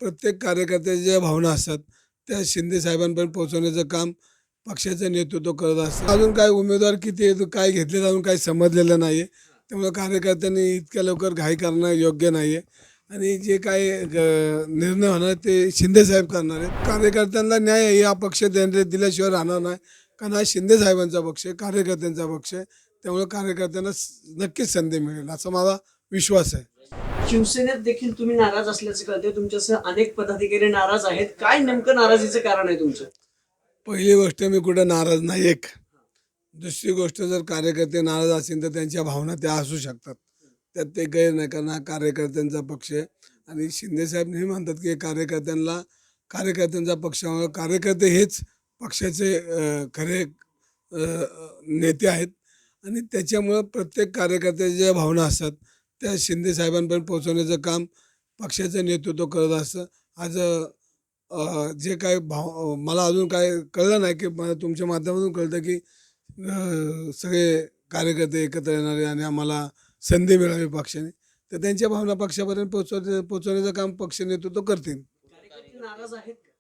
प्रत्येक कार्यकर्त्याच्या ज्या भावना असतात त्या शिंदे साहेबांपर्यंत पोहोचवण्याचं काम पक्षाचं नेतृत्व करत असतं. अजून काय उमेदवार किती आहेत काय घेतले अजून काही समजलेलं नाही आहे. त्यामुळे कार्यकर्त्यांनी इतक्या लवकर घाई करणं योग्य नाही आहे आणि जे काही निर्णय होणार ते शिंदेसाहेब करणार आहेत. कार्यकर्त्यांना न्याय आहे हा पक्ष दिल्याशिवाय राहणार नाही, कारण हा शिंदे साहेबांचा पक्ष आहे, कार्यकर्त्यांचा पक्ष आहे. त्यामुळे कार्यकर्त्यांना नक्कीच संधी मिळेल असा माझा विश्वास आहे. शिवसेनेत देखील तुम्ही नाराज असल्याचं कळते. तुमच्यासह अनेक पदाधिकारी नाराज आहेत. काय नेमकं नाराजीचं कारण आहे तुमचं? पहिली गोष्ट मी कुठं नाराज नाही एक. दुसरी गोष्ट जर कार्यकर्ते नाराज असतील तर त्यांच्या भावना त्या असू शकतात, त्यात ते गैर नाही, कारण हा कार्यकर्त्यांचा पक्ष आहे आणि शिंदेसाहेब नेहमी म्हणतात की कार्यकर्त्यांचा पक्ष कार्यकर्ते हेच पक्षाचे खरे नेते आहेत आणि त्याच्यामुळं प्रत्येक कार्यकर्त्याच्या ज्या भावना असतात त्या शिंदे साहेबांपर्यंत पोहोचवण्याचं काम पक्षाचं नेतृत्व करत असतं. आज जे काय मला अजून काय कळलं नाही की मला तुमच्या माध्यमातून कळतं की सगळे कार्यकर्ते एकत्र येणारे आणि आम्हाला संधी मिळावी पक्षाने, तर त्यांच्या भावना पक्षापर्यंत पोचवण्याचं काम पक्ष नेतृत्व करतील. कार्यकर्ते नाराज आहेत का?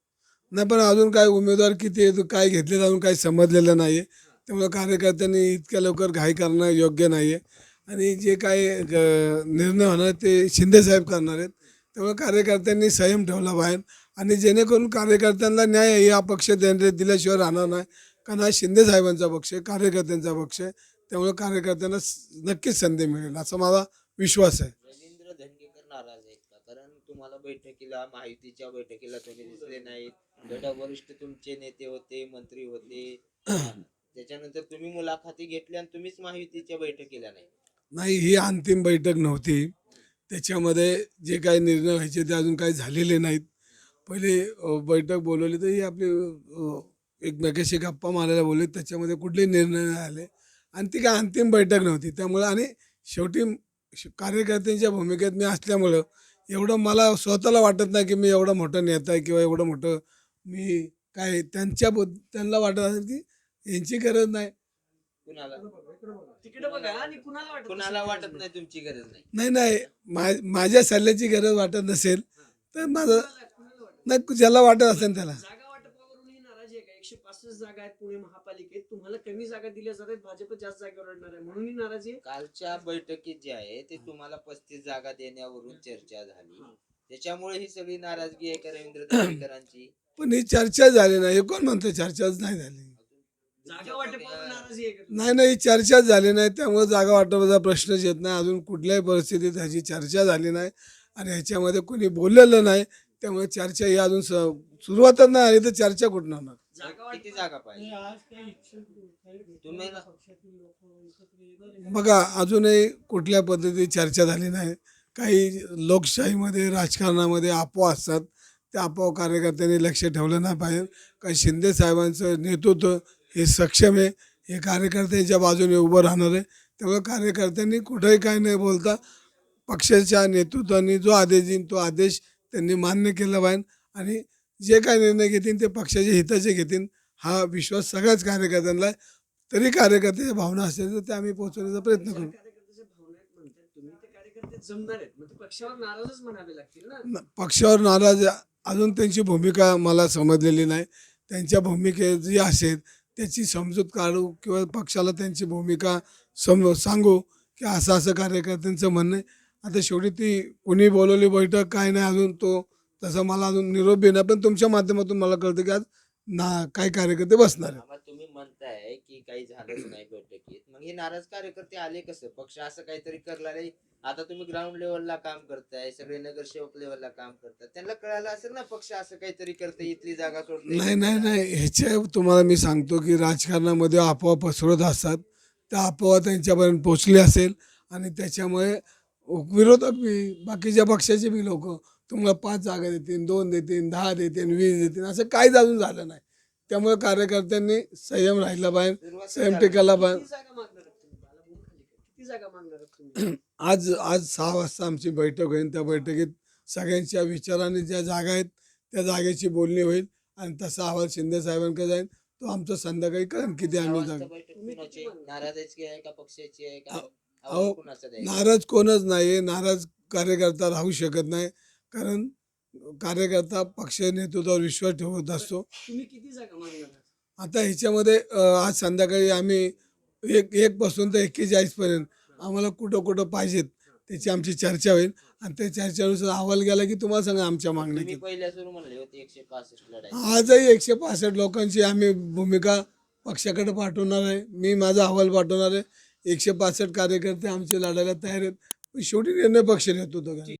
नाही, पण अजून काय उमेदवार किती आहेत काय घेतले अजून काही समजलेलं नाही आहे. त्यामुळे कार्यकर्त्यांनी इतक्या लवकर घाई करणं योग्य नाही आहे आणि जे काही निर्णय होणार ते शिंदेसाहेब करणार आहेत. त्यामुळे कार्यकर्त्यांनी संयम ठेवला पाहिजे आणि जेणेकरून कार्यकर्त्यांना न्याय आहे हा पक्ष दिल्याशिवाय राहणार नाही, कारण हा शिंदे साहेबांचा पक्ष आहे, कार्यकर्त्यांचा पक्ष आहे. त्यामुळे कार्यकर्त्यांना नक्कीच संधी मिळेल असा माझा विश्वास आहे. रवींद्र धंगेकर नाराज आहेत का? कारण तुम्हाला बैठकीला महायुतीच्या बैठकीला तुम्ही दिसले नाहीत. वरिष्ठ तुमचे नेते होते, मंत्री होते. त्याच्यानंतर तुम्ही मुलाखती घेतल्या आणि तुम्हीच महायुतीच्या बैठकीला नाही. नाही, ही अंतिम बैठक नव्हती. त्याच्यामध्ये जे काही निर्णय व्हायचे ते अजून काही झालेले नाहीत. पहिले बैठक बोलवली तर ही आपली एकमेकाशी गप्पा मारायला बोलले, त्याच्यामध्ये कुठलेही निर्णय नाही आले आणि ती काय अंतिम बैठक नव्हती. त्यामुळं आणि शेवटी कार्यकर्त्यांच्या भूमिकेत मी असल्यामुळं एवढं मला स्वतःला वाटत नाही की मी एवढा मोठा नेता आहे किंवा एवढं मोठं मी काय त्यांना वाटत असेल की यांची गरज नाही. कुणाला तिकडे बघा आणि कुणाला वाटत नाही तुमची गरज नाही. नाही नाही माझ्या सल्ल्याची गरज वाटत नसेल तर माझं नाही, ज्याला वाटत असेल त्याला. जागा वाटपावरूनही नाराजी आहे का? 165 जागा आहेत पुणे महापालिकेत, तुम्हाला कमी जागा दिल्या जात आहेत, भाजप जास्त जागेवर लढणार आहे म्हणूनही नाराजी आहे. कालच्या बैठकीत जे आहे ते तुम्हाला 35 जागा देण्यावरून चर्चा झाली. त्याच्यामुळे ही सगळी नाराजगी आहे का रवींद्र धंगेकरांची? पण ही चर्चा झाली नाही. हे कोण म्हणतं चर्चाच नाही झाली? जागा वाटपावर नाराजी आहे का? नाही नाही, चर्चाच झाली नाही. त्यामुळे जागा वाटपाचा प्रश्नच येत नाही. अजून कुठल्याही परिस्थितीत ह्याची चर्चा झाली नाही आणि ह्याच्यामध्ये कोणी बोललेलं नाही. त्यामुळे चर्चा ही अजून सुरुवातच नाही आली तर चर्चा कुठून होणार? किती जागा पाहिजे तुम्ही? बघा, अजूनही कुठल्या पद्धतीची चर्चा झाली नाही. काही लोकशाहीमध्ये राजकारणामध्ये अफवा असतात, त्या अफवा कार्यकर्त्यांनी लक्ष ठेवलं नाही पाहिजे. कारण शिंदे साहेबांचं नेतृत्व हे सक्षम आहे, हे कार्यकर्त्यांच्या बाजूने उभं राहणार आहे. त्यामुळे कार्यकर्त्यांनी कुठंही काही नाही बोलता पक्षाच्या नेतृत्वाने जो आदेश देईन तो आदेश त्यांनी मान्य केला पाहिजे आणि जे काही निर्णय घेतील ते पक्षाच्या हिताचे घेतील हा विश्वास सगळ्याच कार्यकर्त्यांना आहे. तरी कार्यकर्त्याच्या भावना असेल तर ते आम्ही पोहोचवण्याचा प्रयत्न करू. कार्यकर्त्याच्या भावना आहेत म्हणतात तुम्ही, ते कार्यकर्ते जमणार आहेत मग ते पक्षावर नाराजच म्हणावे लागतील ना. पक्षावर नाराज अजून त्यांची भूमिका मला समजलेली नाही. त्यांच्या भूमिकेत जी असेल त्याची समजूत काढू किंवा पक्षाला त्यांची भूमिका सांगू की असं असं कार्यकर्त्यांचं म्हणणं आहे. आता शेवटी ती कोणी बोलवली बैठक काय नाही अजून तो तसं मला अजून निरोप नाही, पण तुमच्या माध्यमातून मला कळतं की आज काही कार्यकर्ते बसणार आहेत. आम्हाला तुम्ही म्हणताय की काही झालंच नाही बैठकीत, मग हे नाराज कार्यकर्ते आले कसं? पक्ष असं काहीतरी करला नाही. आता तुम्ही ग्राउंड लेवलला काम करताय, सगळे नगरसेवक लेवलला काम करतात, त्यांना कळालं असेल ना पक्ष असं काहीतरी करते, इथली जागा सोडते. नाही नाही नाही, ह्याच्या तुम्हाला मी सांगतो की राजकारणामध्ये अफवा पसरत असतात. त्या अफवा त्यांच्यापर्यंत पोचली असेल आणि त्याच्यामुळे विरोधक बी बाकीच्या पक्षाचे बी लोक तुम्हाला 5 जागा देतील, 2 देतील, 10 देतील, 20 देतील, असं काहीच अजून झालं नाही. त्यामुळे कार्यकर्त्यांनी संयम राहिला पाहिजे, संयम टिकायला पाहिजे. किती जागा मागणार आहात तुम्ही? मला बोलू खाली का? किती जागा मागणार आहात तुम्ही? आज 6 वाजता आमची बैठक होईल. त्या बैठकीत सगळ्यांच्या विचाराने ज्या जागा आहेत त्या जागेची बोलणी होईल आणि तसा अहवाल शिंदे साहेबांकडे जाईल. तो आमचं संध्याकाळी कळेल किती आम्ही जागा. नाराजची आहे का पक्षाची आहे का? अहो, कुणाचं द्यायचं? नाराज कोणच नाही. नाराज कार्यकर्ता राहू शकत नाही, कारण कार्यकर्ता पक्ष नेतृत्वावर विश्वास ठेवत असतो. तुम्ही किती जागा मागणार आहात? आता ह्याच्यामध्ये आज संध्याकाळी आम्ही एक पासून तर 41 पर्यंत आम्हाला कुठं कुठं पाहिजेत त्याची आमची चर्चा होईल आणि त्या चर्चेनुसार अहवाल गेला की तुम्हाला सांगा आमच्या मागण्या तुम्ही किती. पहिल्या सुरू म्हणले होते 165 लढाई. आजही 165 लोकांची आम्ही भूमिका पक्षाकडे पाठवणार आहे. मी माझा अहवाल पाठवणार आहे. 165 कार्यकर्ते आमचे लढायला तयार आहेत. शेवटी निर्णय पक्ष नेतृत्व करेल.